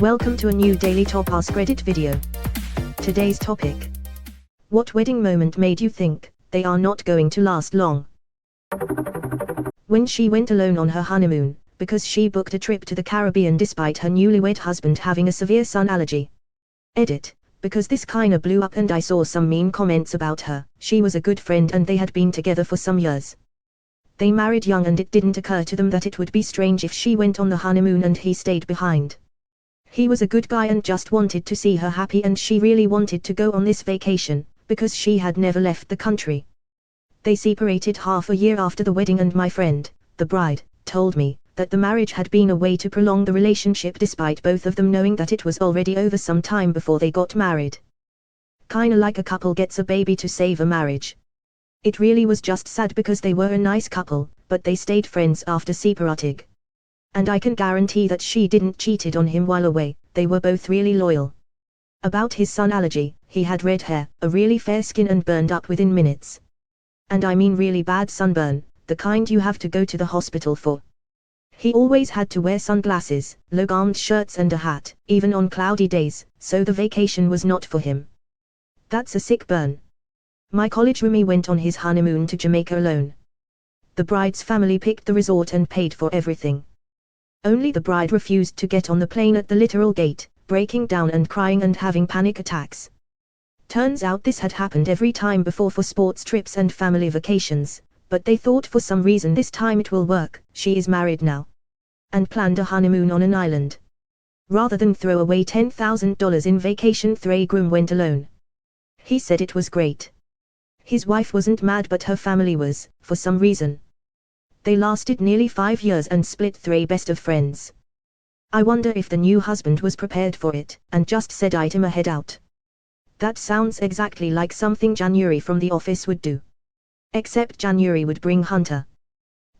Welcome to a new daily top Askreddit video. Today's topic: what wedding moment made you think they are not going to last long? When she went alone on her honeymoon, because she booked a trip to the Caribbean despite her newlywed husband having a severe sun allergy. Edit: because this kinda blew up and I saw some mean comments about her. She was a good friend and they had been together for some years. They married young and it didn't occur to them that it would be strange if she went on the honeymoon and he stayed behind. He was a good guy and just wanted to see her happy, and she really wanted to go on this vacation, because she had never left the country. They separated half a year after the wedding, and my friend, the bride, told me that the marriage had been a way to prolong the relationship despite both of them knowing that it was already over some time before they got married. Kinda like a couple gets a baby to save a marriage. It really was just sad because they were a nice couple, but they stayed friends after separating. And I can guarantee that she didn't cheated on him while away. They were both really loyal. About his sun allergy, he had red hair, a really fair skin, and burned up within minutes. And I mean really bad sunburn, the kind you have to go to the hospital for. He always had to wear sunglasses, low-armed shirts and a hat, even on cloudy days, so the vacation was not for him. That's a sick burn. My college roomie went on his honeymoon to Jamaica alone. The bride's family picked the resort and paid for everything. Only the bride refused to get on the plane at the literal gate, breaking down and crying and having panic attacks. Turns out this had happened every time before for sports trips and family vacations, but they thought for some reason this time it will work. She is married now. And planned a honeymoon on an island. Rather than throw away $10,000 in vacation, the groom went alone. He said it was great. His wife wasn't mad, but her family was, for some reason. They lasted nearly 5 years and split 3 best of friends. I wonder if the new husband was prepared for it, and just said item ahead out. That sounds exactly like something January from The Office would do. Except January would bring Hunter.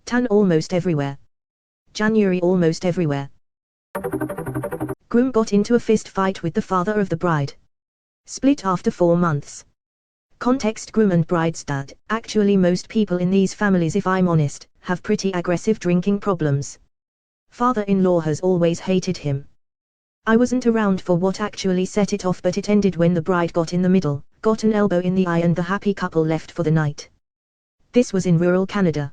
Tan almost everywhere. January almost everywhere. Groom got into a fist fight with the father of the bride. Split after 4 months. Context: groom and bride's dad. Actually most people in these families, if I'm honest, have pretty aggressive drinking problems. Father-in-law has always hated him. I wasn't around for what actually set it off, but it ended when the bride got in the middle, got an elbow in the eye, and the happy couple left for the night. This was in rural Canada.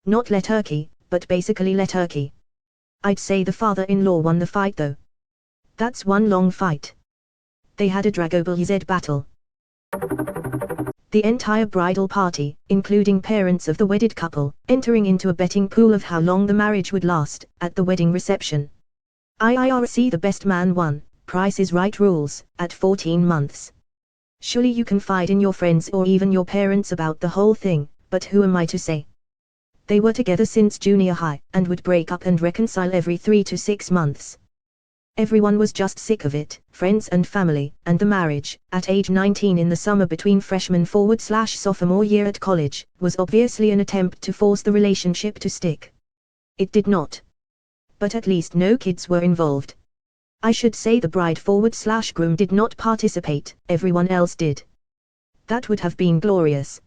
Not Turkey, but basically Turkey. I'd say the father-in-law won the fight though. That's one long fight. They had a Dragobilz battle. The entire bridal party, including parents of the wedded couple, entering into a betting pool of how long the marriage would last, at the wedding reception. IRC: the best man won. Price is Right rules, at 14 months. Surely you confide in your friends or even your parents about the whole thing, but who am I to say? They were together since junior high, and would break up and reconcile every 3 to 6 months. Everyone was just sick of it, friends and family, and the marriage, at age 19 in the summer between freshman/sophomore year at college, was obviously an attempt to force the relationship to stick. It did not. But at least no kids were involved. I should say the bride/groom did not participate, everyone else did. That would have been glorious.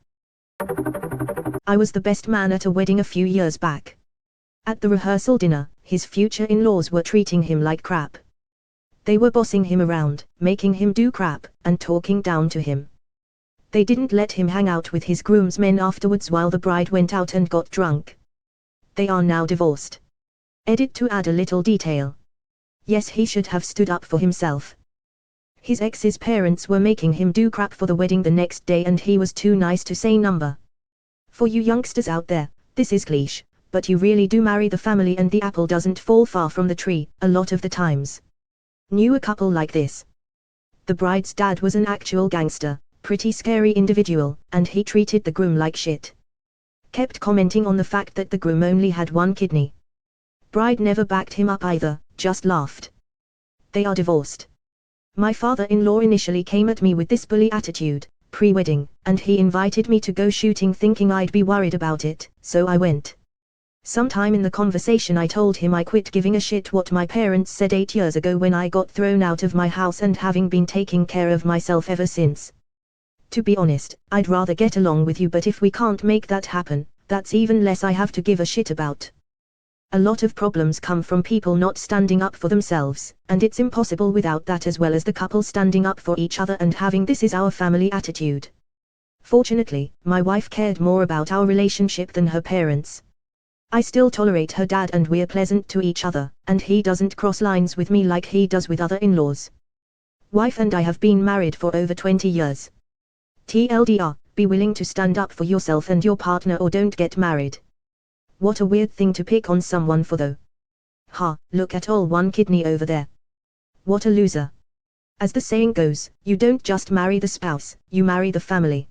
I was the best man at a wedding a few years back. At the rehearsal dinner, his future in-laws were treating him like crap. They were bossing him around, making him do crap, and talking down to him. They didn't let him hang out with his groomsmen afterwards while the bride went out and got drunk. They are now divorced. Edit: to add a little detail. Yes, he should have stood up for himself. His ex's parents were making him do crap for the wedding the next day, and he was too nice to say number. For you youngsters out there, this is cliché, but you really do marry the family and the apple doesn't fall far from the tree, a lot of the times. Knew a couple like this. The bride's dad was an actual gangster, pretty scary individual, and he treated the groom like shit. Kept commenting on the fact that the groom only had 1 kidney. Bride never backed him up either, just laughed. They are divorced. My father-in-law initially came at me with this bully attitude, pre-wedding, and he invited me to go shooting thinking I'd be worried about it, so I went. Sometime in the conversation I told him I quit giving a shit what my parents said 8 years ago when I got thrown out of my house, and having been taking care of myself ever since. To be honest, I'd rather get along with you, but if we can't make that happen, that's even less I have to give a shit about. A lot of problems come from people not standing up for themselves, and it's impossible without that, as well as the couple standing up for each other and having "this is our family" attitude. Fortunately, my wife cared more about our relationship than her parents. I still tolerate her dad and we're pleasant to each other, and he doesn't cross lines with me like he does with other in-laws. Wife and I have been married for over 20 years. TLDR, be willing to stand up for yourself and your partner or don't get married. What a weird thing to pick on someone for though. Ha, look at all one kidney over there. What a loser. As the saying goes, you don't just marry the spouse, you marry the family.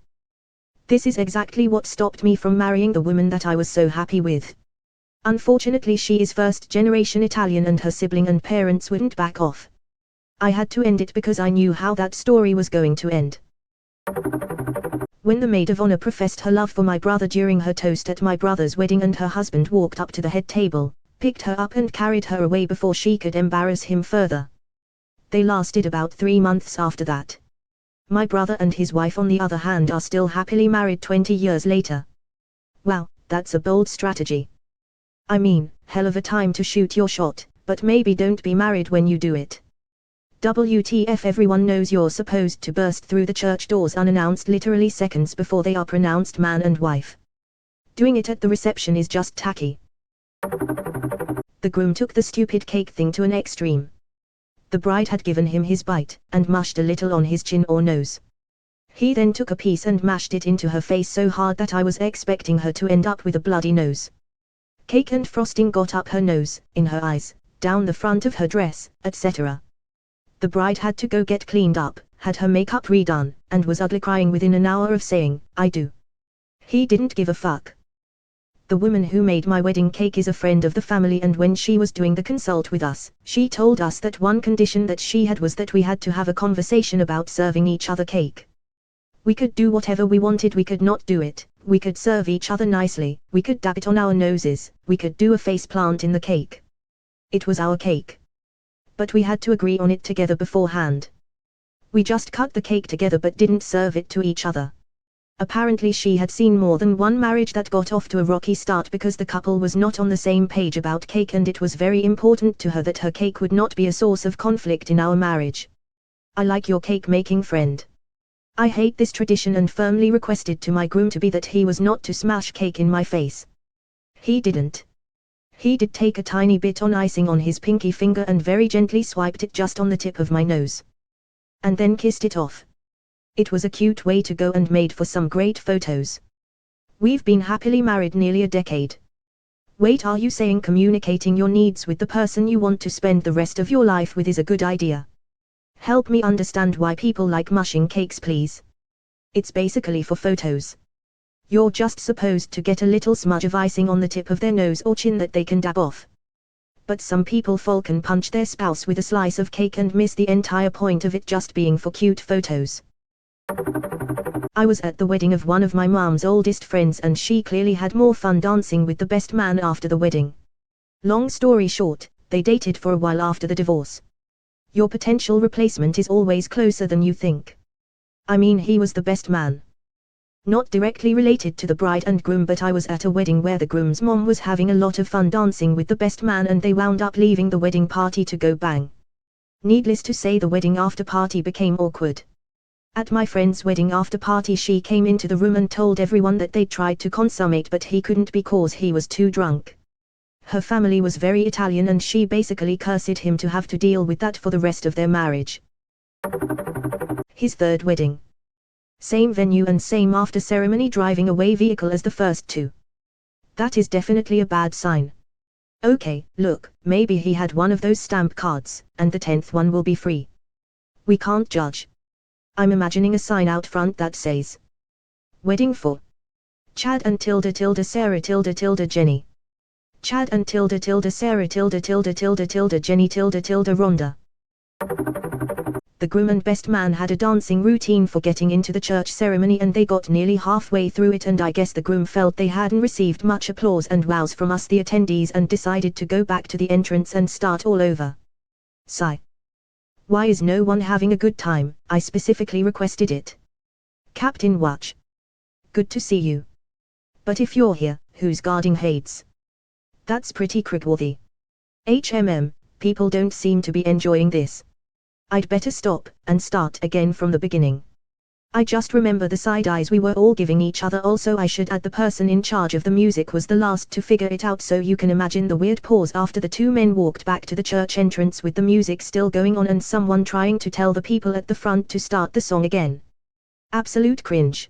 This is exactly what stopped me from marrying the woman that I was so happy with. Unfortunately, she is first-generation Italian and her sibling and parents wouldn't back off. I had to end it because I knew how that story was going to end. When the maid of honor professed her love for my brother during her toast at my brother's wedding and her husband walked up to the head table, picked her up and carried her away before she could embarrass him further. They lasted about 3 months after that. My brother and his wife on the other hand are still happily married 20 years later. Wow, that's a bold strategy. I mean, hell of a time to shoot your shot, but maybe don't be married when you do it. WTF, everyone knows you're supposed to burst through the church doors unannounced literally seconds before they are pronounced man and wife. Doing it at the reception is just tacky. The groom took the stupid cake thing to an extreme. The bride had given him his bite, and mushed a little on his chin or nose. He then took a piece and mashed it into her face so hard that I was expecting her to end up with a bloody nose. Cake and frosting got up her nose, in her eyes, down the front of her dress, etc. The bride had to go get cleaned up, had her makeup redone, and was ugly crying within an hour of saying, "I do." He didn't give a fuck. The woman who made my wedding cake is a friend of the family, and when she was doing the consult with us, she told us that one condition that she had was that we had to have a conversation about serving each other cake. We could do whatever we wanted, we could not do it, we could serve each other nicely, we could dab it on our noses, we could do a face plant in the cake. It was our cake. But we had to agree on it together beforehand. We just cut the cake together but didn't serve it to each other. Apparently she had seen more than one marriage that got off to a rocky start because the couple was not on the same page about cake, and it was very important to her that her cake would not be a source of conflict in our marriage. I like your cake making friend. I hate this tradition and firmly requested to my groom to be that he was not to smash cake in my face. He didn't. He did take a tiny bit on icing on his pinky finger and very gently swiped it just on the tip of my nose. And then kissed it off. It was a cute way to go and made for some great photos. We've been happily married nearly a decade. Wait, are you saying communicating your needs with the person you want to spend the rest of your life with is a good idea? Help me understand why people like mushing cakes, please. It's basically for photos. You're just supposed to get a little smudge of icing on the tip of their nose or chin that they can dab off. But some people can punch their spouse with a slice of cake and miss the entire point of it just being for cute photos. I was at the wedding of one of my mom's oldest friends, and she clearly had more fun dancing with the best man after the wedding. Long story short, they dated for a while after the divorce. Your potential replacement is always closer than you think. I mean, he was the best man. Not directly related to the bride and groom, but I was at a wedding where the groom's mom was having a lot of fun dancing with the best man, and they wound up leaving the wedding party to go bang. Needless to say, the wedding after party became awkward. At my friend's wedding after party, she came into the room and told everyone that they'd tried to consummate but he couldn't because he was too drunk. Her family was very Italian and she basically cursed him to have to deal with that for the rest of their marriage. His third wedding. Same venue and same after ceremony driving away vehicle as the first two. That is definitely a bad sign. Okay, look, maybe he had one of those stamp cards, and the 10th one will be free. We can't judge. I'm imagining a sign out front that says, "Wedding for Chad and Sarah Jenny. Chad and Sarah Jenny Rhonda." The groom and best man had a dancing routine for getting into the church ceremony, and they got nearly halfway through it, and I guess the groom felt they hadn't received much applause and wows from us the attendees and decided to go back to the entrance and start all over. Sigh. Why is no one having a good time? I specifically requested it. Captain Watch. Good to see you. But if you're here, who's guarding Hades? That's pretty cringeworthy. People don't seem to be enjoying this. I'd better stop and start again from the beginning. I just remember the side eyes we were all giving each other. Also, I should add the person in charge of the music was the last to figure it out, so you can imagine the weird pause after the two men walked back to the church entrance with the music still going on and someone trying to tell the people at the front to start the song again. Absolute cringe.